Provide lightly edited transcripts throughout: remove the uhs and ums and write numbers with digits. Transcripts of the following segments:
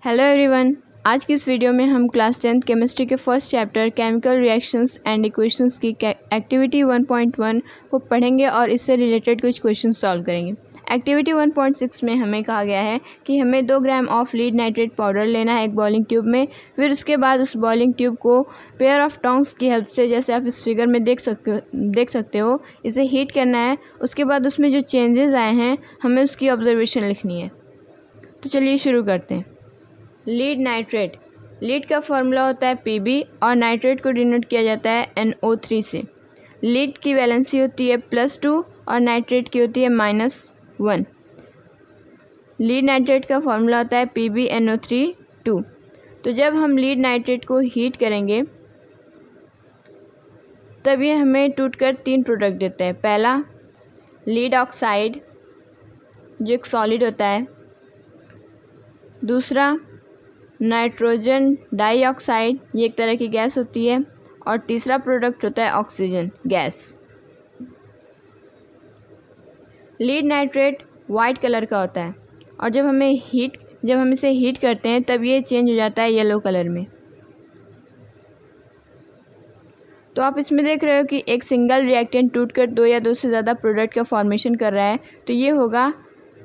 Hello everyone. आज की इस वीडियो में हम क्लास 10th केमिस्ट्री के first chapter chemical reactions and equations की एक्टिविटी 1.1 को पढ़ेंगे और इससे रिलेटेड कुछ क्वेश्चन सॉल्व करेंगे। एक्टिविटी 1.6 में हमें कहा गया है कि हमें 2 gram of lead nitrate powder लेना है एक बॉइलिंग ट्यूब में। फिर उसके बाद उस बॉइलिंग ट्यूब को पेयर ऑफ टोंग्स की हेल्प से, जैसे आप इस फिगर में देख सकते हो, इसे हीट करना है। उसके बाद उसमें जो चेंजेस आए हैं हमें उसकी ऑब्जर्वेशन लिखनी है। तो चलिए शुरू करते हैं। लीड नाइट्रेट, लीड का फॉर्मूला होता है Pb और नाइट्रेट को डिनोट किया जाता है NO3 से। लीड की वैलेंसी होती है +2 और नाइट्रेट की होती है -1। लीड नाइट्रेट का फॉर्मूला होता है PbNO3 तो जब हम लीड नाइट्रेट को हीट करेंगे तब ये हमें टूटकर 3 प्रोडक्ट देते हैं। पहला लीड ऑक्साइड जो एक सॉलिड होता है, दूसरा नाइट्रोजन डाइऑक्साइड, ये एक तरह की गैस होती है, और तीसरा प्रोडक्ट होता है oxygen gas. Lead nitrate white colour का होता है और जब हम इसे हीट करते हैं तब ये चेंज हो जाता है येलो कलर में। तो आप इसमें देख रहे हो कि एक सिंगल रिएक्टेंट टूटकर 2 या 2 से ज़्यादा प्रोडक्ट का फॉर्मेशन कर रहा है, तो ये होगा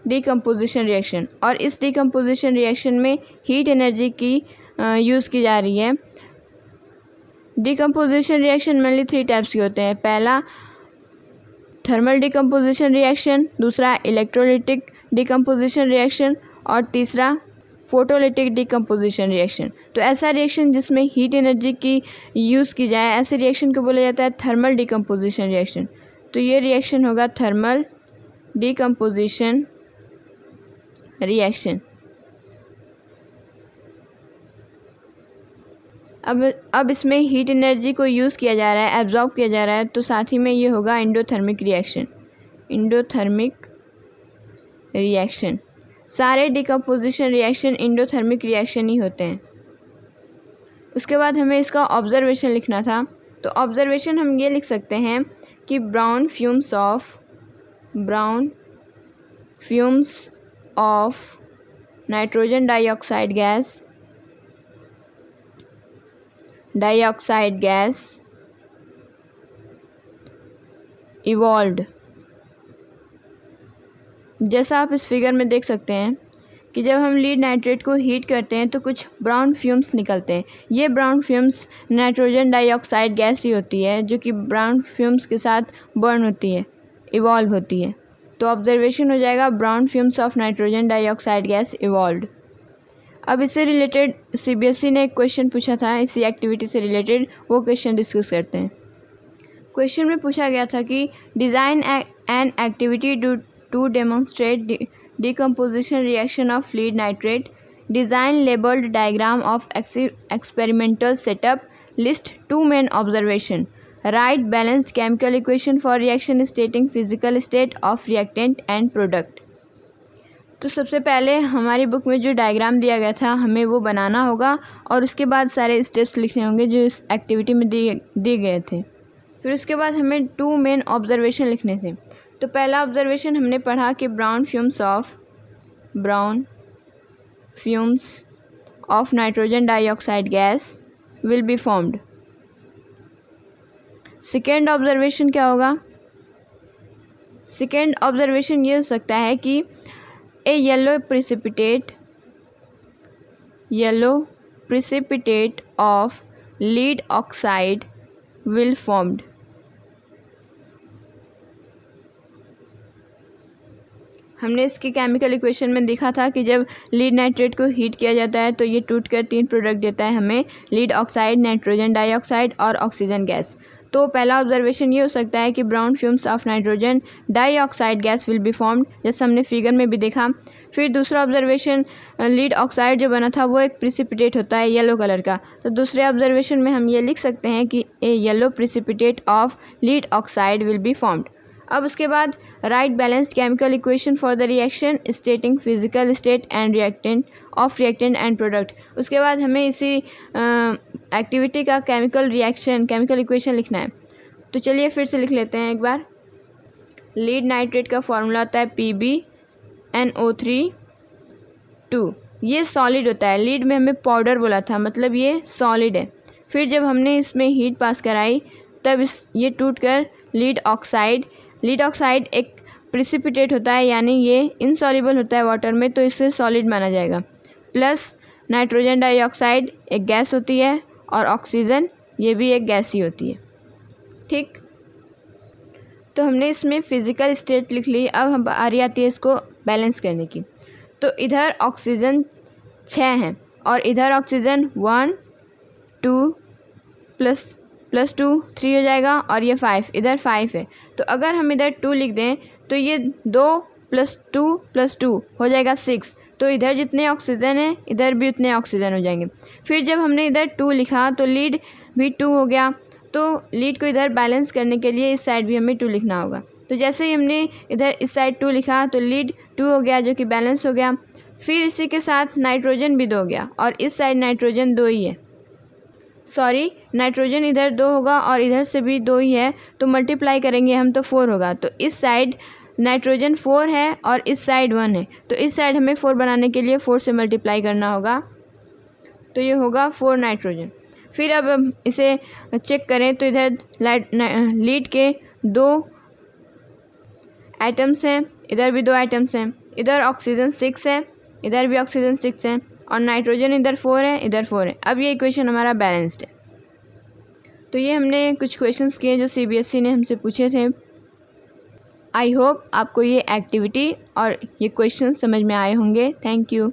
डिकम्पोजिशन रिएक्शन। और इस डिकम्पोजिशन रिएक्शन में हीट एनर्जी की यूज़ की जा रही है। डिकम्पोजिशन रिएक्शन मेनली 3 टाइप्स के होते हैं। पहला थर्मल डिकम्पोजिशन रिएक्शन, दूसरा इलेक्ट्रोलिटिक डिकम्पोजिशन रिएक्शन और तीसरा फोटोलिटिक डिकम्पोजिशन रिएक्शन। तो ऐसा रिएक्शन जिसमें हीट एनर्जी की यूज़ की जाए, ऐसे रिएक्शन को बोला जाता है थर्मल डिकम्पोजिशन रिएक्शन। तो ये रिएक्शन होगा थर्मल डिकम्पोजिशन रिएक्शन। अब इसमें हीट एनर्जी को यूज़ किया जा रहा है, एब्जॉर्ब किया जा रहा है, तो साथ ही में ये होगा एंडोथर्मिक रिएक्शन। एंडोथर्मिक रिएक्शन, सारे डिकम्पोजिशन रिएक्शन एंडोथर्मिक रिएक्शन ही होते हैं। उसके बाद हमें इसका ऑब्जर्वेशन लिखना था। तो ऑब्जर्वेशन हम ये लिख सकते हैं कि brown fumes of nitrogen dioxide gas evolved. जैसा आप इस फिगर में देख सकते हैं कि जब हम लीड नाइट्रेट को हीट करते हैं तो कुछ ब्राउन फ्यूम्स निकलते हैं। ये brown fumes nitrogen dioxide gas ही होती है जो कि ब्राउन फ्यूम्स के साथ बर्न होती है, इवॉल्व होती है। तो ऑब्जर्वेशन हो जाएगा brown fumes of nitrogen dioxide gas evolved. अब इससे रिलेटेड CBSE ने एक क्वेश्चन पूछा था, इसी एक्टिविटी से रिलेटेड, वो क्वेश्चन डिस्कस करते हैं। क्वेश्चन में पूछा गया था कि design an activity to demonstrate decomposition reaction of lead nitrate, design labeled diagram of experimental setup, list 2 main observation, write balanced chemical equation for reaction stating physical state of reactant and product। तो सबसे पहले हमारी book में जो diagram दिया गया था हमें वो बनाना होगा और उसके बाद सारे स्टेप्स लिखने होंगे जो इस एक्टिविटी में दिए गए थे। फिर उसके बाद हमें 2 मेन ऑब्जर्वेशन लिखने थे। तो पहला ऑब्जर्वेशन हमने पढ़ा कि brown fumes of nitrogen dioxide gas will be formed. Second observation क्या होगा? सेकेंड ऑब्जर्वेशन ये हो सकता है कि a yellow precipitate of lead oxide will formed. हमने इसकी केमिकल इक्वेशन में देखा था कि जब लीड नाइट्रेट को हीट किया जाता है तो ये टूटकर 3 प्रोडक्ट देता है हमें, लीड ऑक्साइड, नाइट्रोजन डाइऑक्साइड और ऑक्सीजन गैस। तो पहला ऑब्जर्वेशन ये हो सकता है कि brown fumes of nitrogen dioxide gas will be formed, जैसे हमने फिगर में भी देखा। फिर दूसरा ऑब्जर्वेशन, लीड ऑक्साइड जो बना था वो एक प्रिसिपिटेट होता है येलो कलर का। तो दूसरे ऑब्जर्वेशन में हम ये लिख सकते हैं कि a yellow precipitate of lead oxide will be formed. अब उसके बाद write balanced chemical equation for the reaction stating physical state and reactant and product. उसके बाद हमें इसी एक्टिविटी का केमिकल इक्वेशन लिखना है। तो चलिए फिर से लिख लेते हैं एक बार। लीड नाइट्रेट का फॉर्मूला होता है PbNO3 ये सॉलिड होता है। लीड में हमें पाउडर बोला था, मतलब ये सॉलिड है। फिर जब हमने इसमें हीट पास कराई तब ये टूट कर लीड ऑक्साइड एक प्रिसिपिटेट होता है, यानी ये इनसॉल्युबल होता है वाटर में, तो इसे सॉलिड माना जाएगा। प्लस नाइट्रोजन डाइऑक्साइड एक गैस होती है और ऑक्सीजन ये भी एक गैस ही होती है। ठीक, तो हमने इसमें फिज़िकल स्टेट लिख ली। अब हम बारी आती है इसको बैलेंस करने की। तो इधर ऑक्सीजन 6 हैं और इधर ऑक्सीजन 1 2 प्लस 2 3 हो जाएगा, और ये 5, इधर 5 है। तो अगर हम इधर 2 लिख दें तो ये 2 + 2 हो जाएगा 6। तो इधर जितने ऑक्सीजन है इधर भी उतने ऑक्सीजन हो जाएंगे। फिर जब हमने इधर 2 लिखा तो लीड भी 2 हो गया। तो लीड को इधर बैलेंस करने के लिए इस साइड भी हमें 2 लिखना होगा। तो जैसे ही हमने इधर इस साइड 2 लिखा तो लीड 2 हो गया, जो कि बैलेंस हो गया। फिर इसी के साथ नाइट्रोजन भी 2 हो गया, और इस साइड नाइट्रोजन 2 ही है। सॉरी, नाइट्रोजन इधर 2 होगा और इधर से भी 2 ही है, तो मल्टीप्लाई करेंगे हम तो 4 होगा। तो इस साइड नाइट्रोजन 4 है और इस साइड 1 है, तो इस साइड हमें 4 बनाने के लिए 4 से मल्टीप्लाई करना होगा, तो ये होगा 4 नाइट्रोजन। फिर अब इसे चेक करें तो इधर लीड के 2 एटम्स हैं, इधर भी 2 एटम्स हैं। इधर ऑक्सीजन 6 है, इधर भी ऑक्सीजन 6 है, और नाइट्रोजन इधर 4 है, इधर 4 है। अब ये इक्वेशन हमारा बैलेंस्ड है। तो ये हमने कुछ क्वेश्चंस किए जो CBSE ने हमसे पूछे थे। आई होप आपको ये एक्टिविटी और ये क्वेश्चंस समझ में आए होंगे। Thank you.